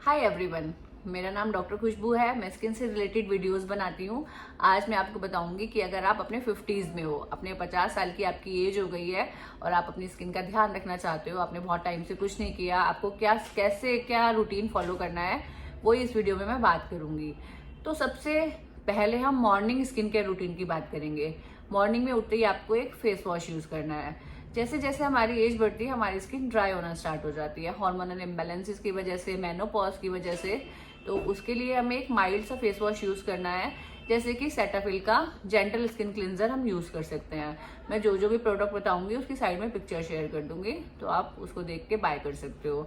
Hi everyone, मेरा नाम doctor खुशबू है। मैं स्किन से रिलेटेड वीडियोस बनाती हूँ। आज मैं आपको बताऊंगी कि अगर आप अपने 50s में हो, अपने 50 साल की आपकी एज हो गई है और आप अपनी स्किन का ध्यान रखना चाहते हो, आपने बहुत टाइम से कुछ नहीं किया, आपको क्या रूटीन फॉलो करना है, वो इस वीडियो में मैं बात करूंगी। तो सबसे पहले हम मॉर्निंग स्किन केयर रूटीन की बात करेंगे। मॉर्निंग में उठते ही आपको एक फेस वॉश यूज करना है। जैसे जैसे हमारी एज बढ़ती है हमारी स्किन ड्राई होना स्टार्ट हो जाती है, हार्मोनल इम्बैलेंसेस की वजह से, मेनोपॉज की वजह से। तो उसके लिए हमें एक माइल्ड सा फेस वॉश यूज करना है, जैसे कि सेटाफिल का जेंटल स्किन क्लिनजर हम यूज कर सकते हैं। मैं जो जो भी प्रोडक्ट बताऊंगी उसकी साइड में पिक्चर शेयर कर दूंगी, तो आप उसको देख के बाय कर सकते हो।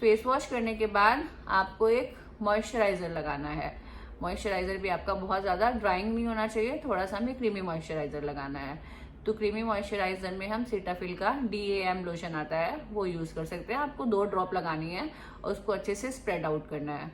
फेस वॉश करने के बाद आपको एक मॉइस्चराइजर लगाना है। मॉइस्चराइजर भी आपका बहुत ज्यादा ड्राइंग नहीं होना चाहिए, थोड़ा सा हमें क्रीमी मॉइस्चराइजर लगाना है। तो क्रीमी मॉइस्चराइजर में हम सीटाफिल का DAM लोशन आता है, वो यूज कर सकते हैं। आपको 2 ड्रॉप लगानी है और उसको अच्छे से स्प्रेड आउट करना है।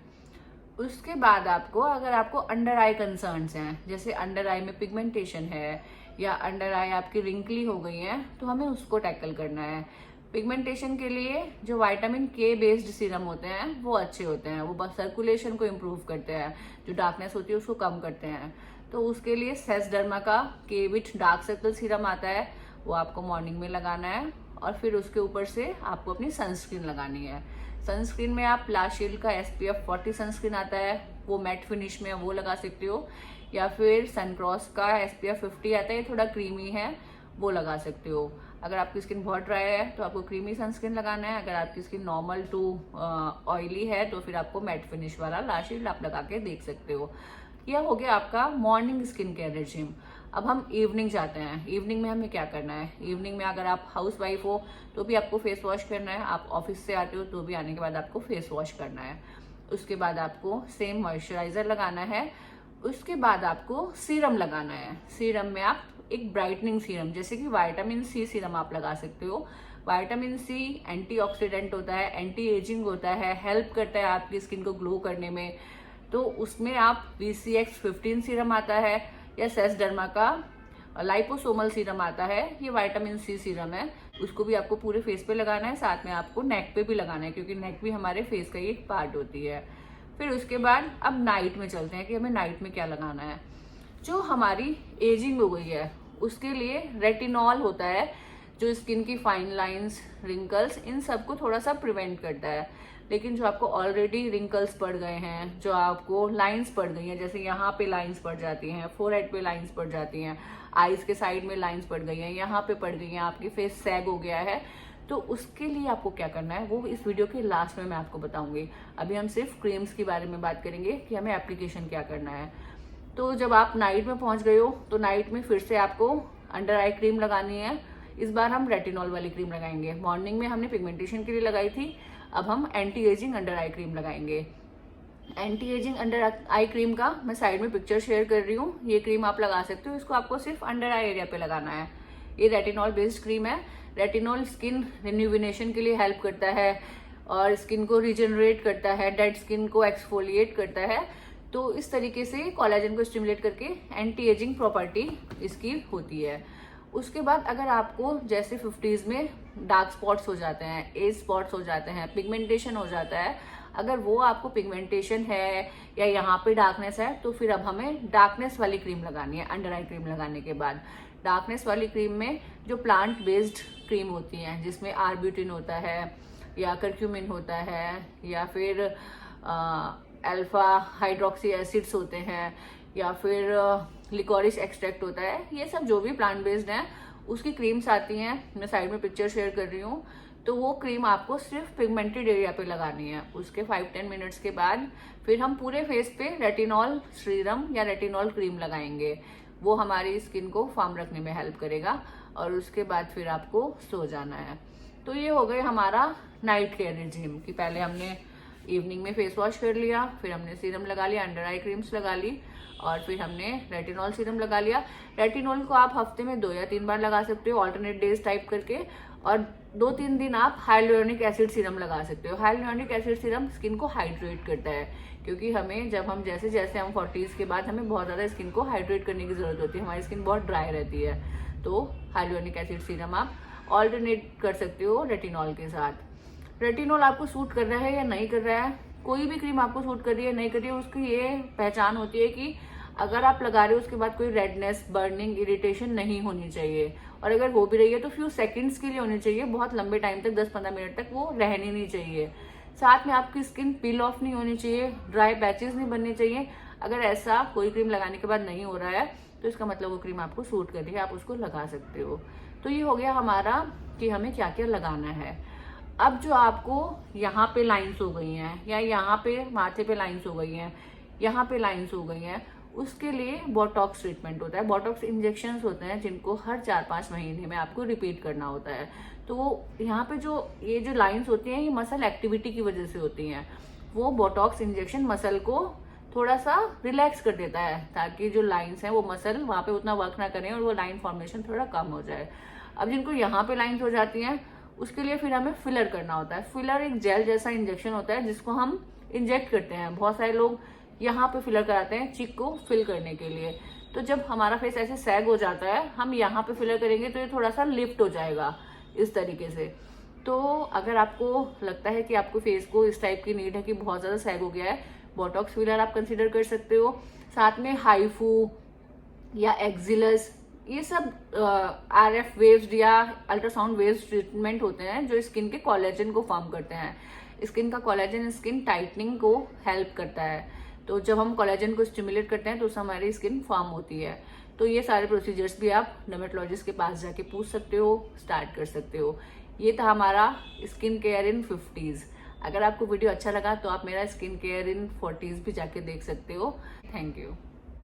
उसके बाद आपको, अगर आपको अंडर आई कंसर्न्स हैं, जैसे अंडर आई में पिगमेंटेशन है या अंडर आई आपकी रिंकली हो गई है, तो हमें उसको टैकल करना है। पिगमेंटेशन के लिए जो विटामिन K बेस्ड सीरम होते हैं वो अच्छे होते हैं, वो बस सर्कुलेशन को इम्प्रूव करते हैं, जो डार्कनेस होती है उसको कम करते हैं। तो उसके लिए सेस्डर्मा का K with dark circle serum आता है, वो आपको मॉर्निंग में लगाना है। और फिर उसके ऊपर से आपको अपनी सनस्क्रीन लगानी है। सनस्क्रीन में आप लाशील्ड का SPF 40 सनस्क्रीन आता है, वो मैट फिनिश में है, वो लगा सकते हो। या फिर सनक्रॉस का SPF 50 आता है, ये थोड़ा क्रीमी है, वो लगा सकते हो। अगर आपकी स्किन बहुत ड्राई है तो आपको क्रीमी सनस्क्रीन लगाना है। अगर आपकी स्किन नॉर्मल टू ऑयली है तो फिर आपको मैट फिनिश वाला लाशील्ड आप लगा के देख सकते हो। यह हो गया आपका मॉर्निंग स्किन केयर रेजिम। अब हम इवनिंग जाते हैं। इवनिंग में हमें क्या करना है? इवनिंग में अगर आप हाउस वाइफ हो तो भी आपको फेस वॉश करना है, आप ऑफिस से आते हो तो भी आने के बाद आपको फेस वॉश करना है। उसके बाद आपको सेम मॉइस्चराइजर लगाना है। उसके बाद आपको सीरम लगाना है। सीरम में आप एक ब्राइटनिंग सीरम, जैसे कि विटामिन C सीरम आप लगा सकते हो। विटामिन C एंटीऑक्सीडेंट होता है, एंटी एजिंग होता है, हेल्प करता है आपकी स्किन को ग्लो करने में। तो उसमें आप VCX 15 सीरम आता है, या सेस्डर्मा का लाइपोसोमल सीरम आता है, ये विटामिन C सीरम है। उसको भी आपको पूरे फेस पे लगाना है, साथ में आपको नेक पे भी लगाना है, क्योंकि नेक भी हमारे फेस का ही एक पार्ट होती है। फिर उसके बाद अब नाइट में चलते हैं कि हमें नाइट में क्या लगाना है। जो हमारी एजिंग हो गई है उसके लिए रेटिनॉल होता है, जो स्किन की फाइन लाइंस, रिंकल्स, इन सबको थोड़ा सा प्रिवेंट करता है। लेकिन जो आपको ऑलरेडी रिंकल्स पड़ गए हैं, जो आपको लाइंस पड़ गई हैं, जैसे यहाँ पे लाइंस पड़ जाती हैं, फोरहेड पे लाइंस पड़ जाती हैं, आईज के साइड में लाइंस पड़ गई हैं, यहाँ पे पड़ गई हैं, आपकी फेस सैग हो गया है, तो उसके लिए आपको क्या करना है वो इस वीडियो के लास्ट में मैं आपको बताऊंगी। अभी हम सिर्फ क्रीम्स के बारे में बात करेंगे कि हमें एप्लीकेशन क्या करना है। तो जब आप नाइट में पहुंच गए हो तो नाइट में फिर से आपको अंडर आई क्रीम लगानी है। इस बार हम रेटिनॉल वाली क्रीम लगाएंगे। मॉर्निंग में हमने पिगमेंटेशन के लिए लगाई थी, अब हम anti ageing under eye cream लगाएंगे। Anti ageing under eye cream का मैं साइड में पिक्चर शेयर कर रही हूँ। ये क्रीम आप लगा सकते हो, इसको आपको सिर्फ अंडर आई एरिया पे लगाना है। ये रेटिनॉल बेस्ड क्रीम है। रेटिनॉल स्किन रिन्यूविनेशन के लिए हेल्प करता है और स्किन को रिजेनरेट करता है, डेड स्किन को एक्सफोलिएट करता है। तो इस तरीके से कोलेजन को स्टिमुलेट करके एंटी एजिंग प्रॉपर्टी इसकी होती है। उसके बाद अगर आपको जैसे 50s में डार्क स्पॉट्स हो जाते हैं, एज स्पॉट्स हो जाते हैं, पिगमेंटेशन हो जाता है, अगर वो आपको पिगमेंटेशन है या यहाँ पे डार्कनेस है, तो फिर अब हमें डार्कनेस वाली क्रीम लगानी है। अंडर आई क्रीम लगाने के बाद डार्कनेस वाली क्रीम में जो प्लांट बेस्ड क्रीम होती हैं, जिसमें आर्ब्यूटिन होता है या करक्यूमिन होता है या फिर अल्फा हाइड्रोक्सी एसिड्स होते हैं या फिर लिकोरिस एक्सट्रैक्ट होता है, ये सब जो भी प्लांट बेस्ड हैं उसकी क्रीम्स आती हैं। मैं साइड में पिक्चर शेयर कर रही हूँ। तो वो क्रीम आपको सिर्फ पिगमेंटेड एरिया पे लगानी है। उसके 5-10 मिनट्स के बाद फिर हम पूरे फेस पे रेटिनॉल सीरम या रेटिनॉल क्रीम लगाएंगे। वो हमारी स्किन को फर्म रखने में हेल्प करेगा और उसके बाद फिर आपको सो जाना है। तो ये हो गए हमारा नाइट केयर रेजिम कि पहले हमने इवनिंग में फेस वॉश कर लिया, फिर हमने सीरम लगा लिया, अंडर आई क्रीम्स लगा ली और फिर हमने रेटिनॉल सीरम लगा लिया। रेटिनॉल को आप हफ्ते में 2 या 3 बार लगा सकते हो, ऑल्टरनेट डेज टाइप करके, और 2-3 दिन आप हाइलुरोनिक एसिड सीरम लगा सकते हो। हाइलुरोनिक एसिड सीरम स्किन को हाइड्रेट करता है, क्योंकि हमें जब हम जैसे जैसे हम 40s के बाद हमें बहुत ज़्यादा स्किन को हाइड्रेट करने की जरूरत होती है, हमारी स्किन बहुत ड्राई रहती है। तो हाइलुरोनिक एसिड सीरम आप ऑल्टरनेट कर सकते हो रेटिनॉल के साथ। रेटिनॉल आपको सूट कर रहा है या नहीं कर रहा है, कोई भी क्रीम आपको सूट कर रही है नहीं कर रही है, उसकी ये पहचान होती है कि अगर आप लगा रहे हो उसके बाद कोई रेडनेस, बर्निंग, इरिटेशन नहीं होनी चाहिए, और अगर हो भी रही है तो फ्यू सेकंड्स के लिए होनी चाहिए, बहुत लंबे टाइम तक 10-15 मिनट तक वो रहनी नहीं चाहिए। साथ में आपकी स्किन पील ऑफ नहीं होनी चाहिए, ड्राई पैचेस नहीं बनने चाहिए। अगर ऐसा कोई क्रीम लगाने के बाद नहीं हो रहा है तो इसका मतलब वो क्रीम आपको सूट कर रही है, आप उसको लगा सकते हो। तो ये हो गया हमारा कि हमें क्या क्या लगाना है। अब जो आपको यहाँ पे लाइंस हो गई हैं, या यहाँ पे माथे पे लाइंस हो गई हैं, यहाँ पे लाइंस हो गई हैं, उसके लिए बोटॉक्स ट्रीटमेंट होता है। बोटॉक्स इंजेक्शंस होते हैं जिनको हर 4-5 महीने में आपको रिपीट करना होता है। तो यहाँ पे जो ये जो लाइंस होती हैं ये मसल एक्टिविटी की वजह से होती हैं। वो बोटॉक्स इंजेक्शन मसल को थोड़ा सा रिलैक्स कर देता है ताकि जो लाइंस हैं वो मसल वहाँ पे उतना वर्क ना करें और वो लाइन फॉर्मेशन थोड़ा कम हो जाए। अब जिनको यहाँ पे लाइंस हो जाती हैं उसके लिए फिर हमें फिलर करना होता है। फिलर एक जेल जैसा इंजेक्शन होता है जिसको हम इंजेक्ट करते हैं। बहुत सारे लोग यहाँ पे फिलर कराते हैं चिक को फिल करने के लिए। तो जब हमारा फेस ऐसे सैग हो जाता है, हम यहाँ पे फिलर करेंगे तो ये थोड़ा सा लिफ्ट हो जाएगा इस तरीके से। तो अगर आपको लगता है कि आपको फेस को इस टाइप की नीड है कि बहुत ज्यादा सैग हो गया है, बोटॉक्स फिलर आप कंसिडर कर सकते हो। साथ में हाइफू या एक्सिलस, ये सब RF वेव्स या अल्ट्रासाउंड वेव्स ट्रीटमेंट होते हैं जो स्किन के कोलेजन को फॉर्म करते हैं। स्किन का कोलेजन स्किन टाइटनिंग को हेल्प करता है। तो जब हम कोलेजन को स्टिमुलेट करते हैं तो उससे हमारी स्किन फॉर्म होती है। तो ये सारे प्रोसीजर्स भी आप डर्मेटोलॉजिस्ट के पास जाके पूछ सकते हो, स्टार्ट कर सकते हो। ये था हमारा स्किन केयर इन 50s। अगर आपको वीडियो अच्छा लगा तो आप मेरा स्किन केयर इन 40s भी जाके देख सकते हो। Thank you.